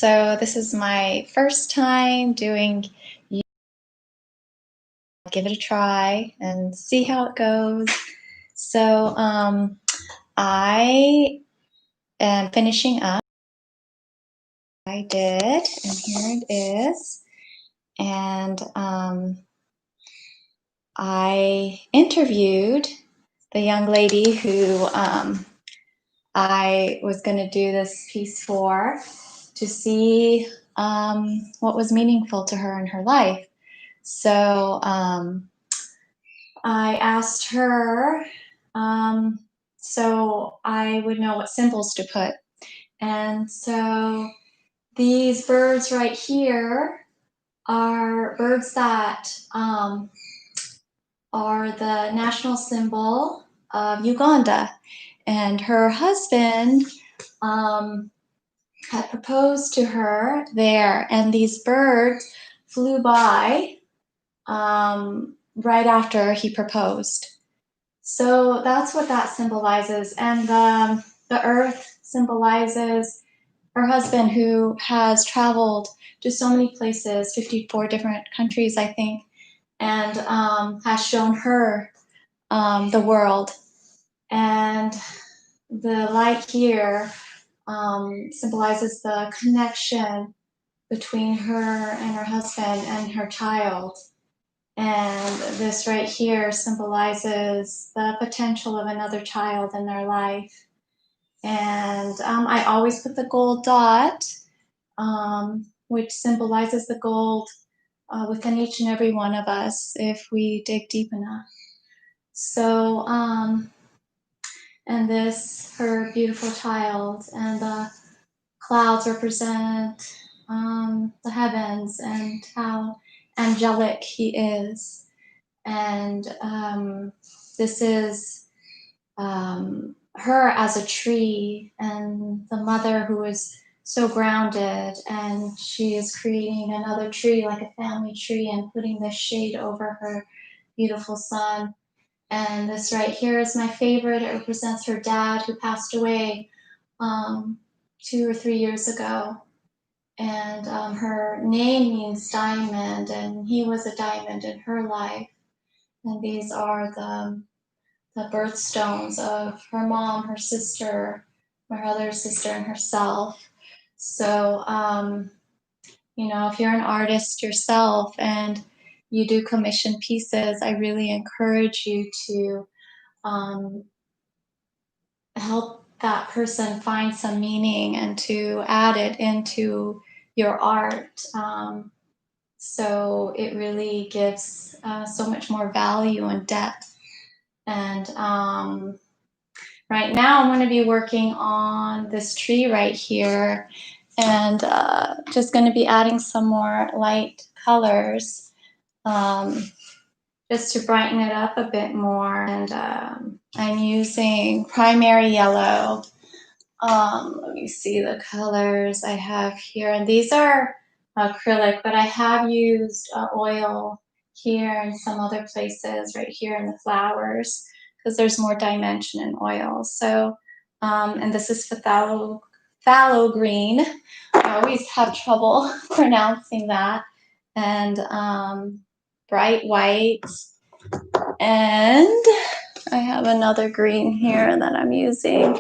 So this is my first time doing, give it a try and see how it goes. So I am finishing up. I did, and here it is. And I interviewed the young lady who I was going to do this piece for, to see what was meaningful to her in her life. So I asked her so I would know what symbols to put. And so these birds right here are birds that are the national symbol of Uganda. And her husband had proposed to her there, and these birds flew by right after he proposed. So that's what that symbolizes. And the earth symbolizes her husband, who has traveled to so many places, 54 different countries, I think, and has shown her the world. And the light here symbolizes the connection between her and her husband and her child. And this right here symbolizes the potential of another child in their life. And I always put the gold dot, which symbolizes the gold within each and every one of us if we dig deep enough. So, and this, her beautiful child, and the clouds represent the heavens and how angelic he is. And this is her as a tree, and the mother who is so grounded, and she is creating another tree, like a family tree, and putting this shade over her beautiful son. And this right here is my favorite. It represents her dad, who passed away 2 or 3 years ago. And her name means diamond, and he was a diamond in her life. And these are the birthstones of her mom, her sister, her other sister, and herself. So, if you're an artist yourself and you do commission pieces, I really encourage you to help that person find some meaning and to add it into your art. So it really gives so much more value and depth. And right now I'm going to be working on this tree right here, and just going to be adding some more light colors just to brighten it up a bit more. And I'm using primary yellow. Let me see the colors I have here. And these are acrylic, but I have used oil here and some other places right here in the flowers, because there's more dimension in oil. So, and this is phthalo green. I always have trouble pronouncing that. And bright white. And I have another green here that I'm using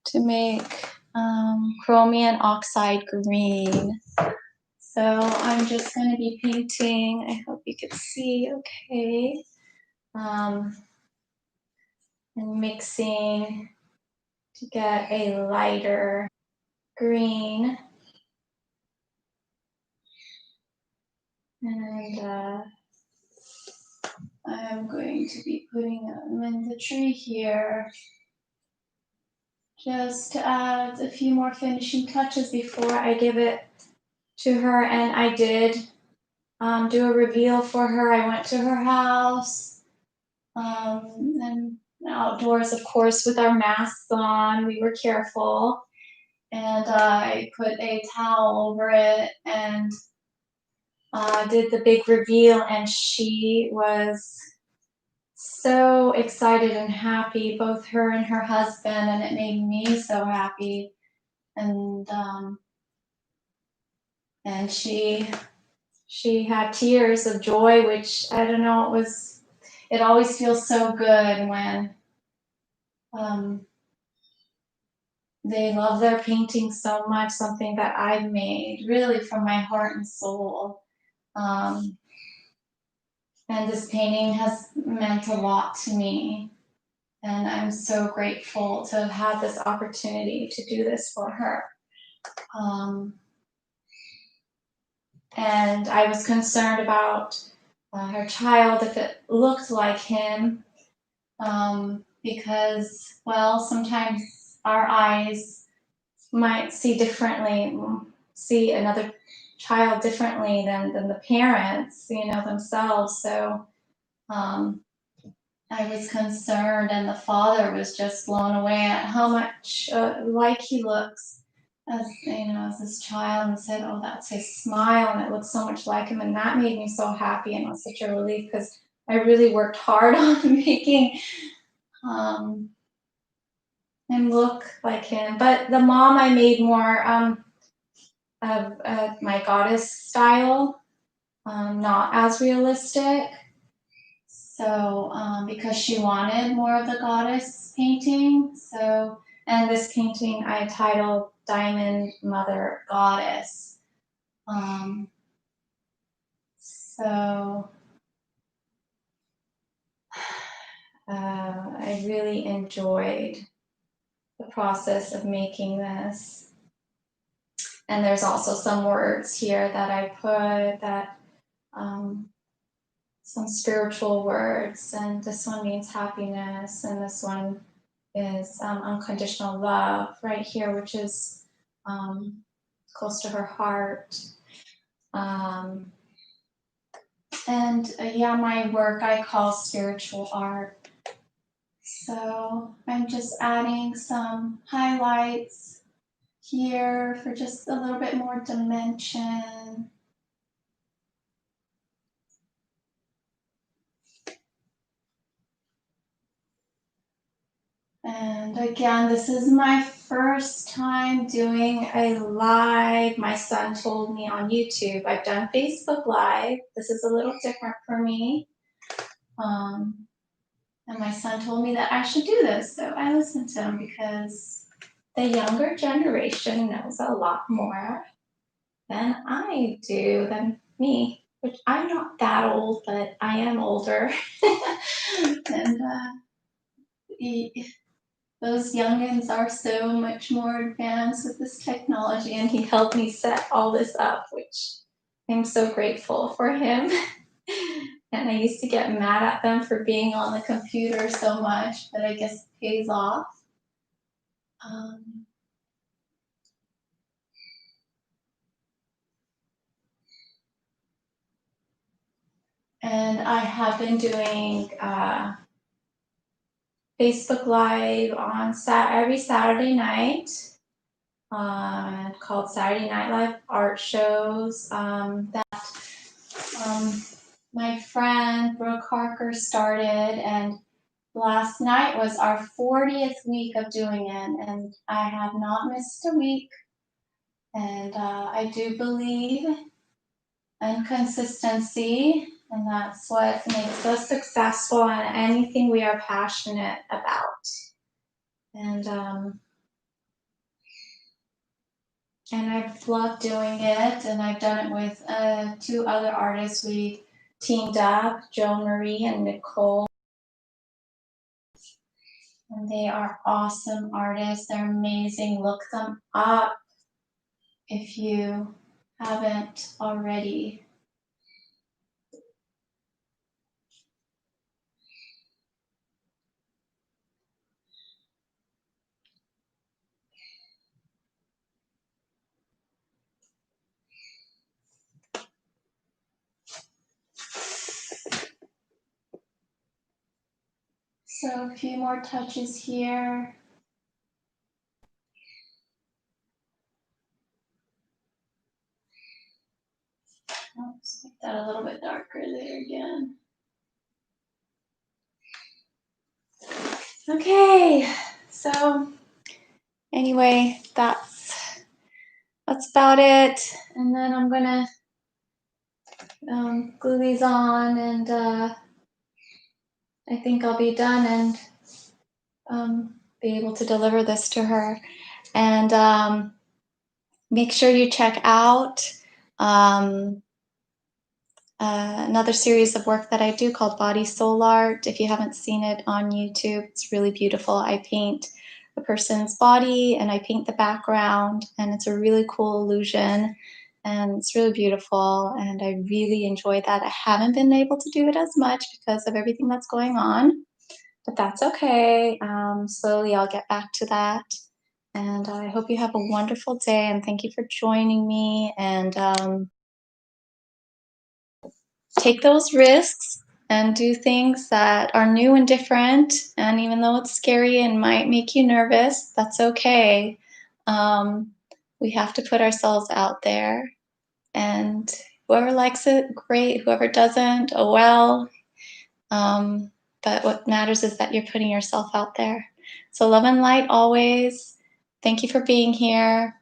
to make chromium oxide green. So I'm just going to be painting. I hope you can see okay. And mixing to get a lighter green. And I'm going to be putting them in the tree here, just to add a few more finishing touches before I give it to her. And I did do a reveal for her. I went to her house, and outdoors, of course, with our masks on. We were careful, and I put a towel over it and did the big reveal, and she was so excited and happy, both her and her husband, and it made me so happy. And and she had tears of joy, which I don't know, it always feels so good when they love their painting so much, something that I've made really from my heart and soul. And this painting has meant a lot to me. And I'm so grateful to have had this opportunity to do this for her. And I was concerned about her child, if it looked like him, because, well, sometimes our eyes might see another child differently than the parents, themselves. So I was concerned, and the father was just blown away at how much like he looks as this child, and said, "Oh, that's his smile, and it looks so much like him." And that made me so happy, and it was such a relief because I really worked hard on making him look like him. But the mom I made more of my goddess style, not as realistic. So, because she wanted more of the goddess painting, and this painting I titled Diamond Mother Goddess. So, I really enjoyed the process of making this. And there's also some words here that I put that, some spiritual words, and this one means happiness, and this one is unconditional love right here, which is close to her heart. Yeah, my work I call spiritual art. So I'm just adding some highlights here for just a little bit more dimension. And again, this is my first time doing a live. My son told me on YouTube. I've done Facebook Live. This is a little different for me. And my son told me that I should do this. So I listened to him because the younger generation knows a lot more than I do, than me. Which I'm not that old, but I am older. And those youngins are so much more advanced with this technology, and he helped me set all this up, which I'm so grateful for him. And I used to get mad at them for being on the computer so much, but I guess it pays off. And I have been doing Facebook Live on every Saturday night, called Saturday Night Live art shows that my friend Brooke Harker started, and last night was our 40th week of doing it, and I have not missed a week. And I do believe in consistency, and that's what makes us successful in anything we are passionate about. And I've loved doing it, and I've done it with 2 other artists. We teamed up, Joan Marie and Nicole. And they are awesome artists. They're amazing. Look them up if you haven't already. So a few more touches here. Let's make that a little bit darker there again. Okay, so anyway, that's that's about it. And then I'm gonna glue these on, and I think I'll be done and be able to deliver this to her. And make sure you check out um, another series of work that I do called Body Soul Art. If you haven't seen it on YouTube, it's really beautiful. I paint a person's body and I paint the background, and it's a really cool illusion. And it's really beautiful, and I really enjoy that. I haven't been able to do it as much because of everything that's going on, but that's okay. Slowly I'll get back to that. And I hope you have a wonderful day, and thank you for joining me. And take those risks and do things that are new and different. And even though it's scary and might make you nervous, that's okay. Um, we have to put ourselves out there. And whoever likes it, great. Whoever doesn't, oh well. Um, but what matters is that you're putting yourself out there. So love and light always. Thank you for being here.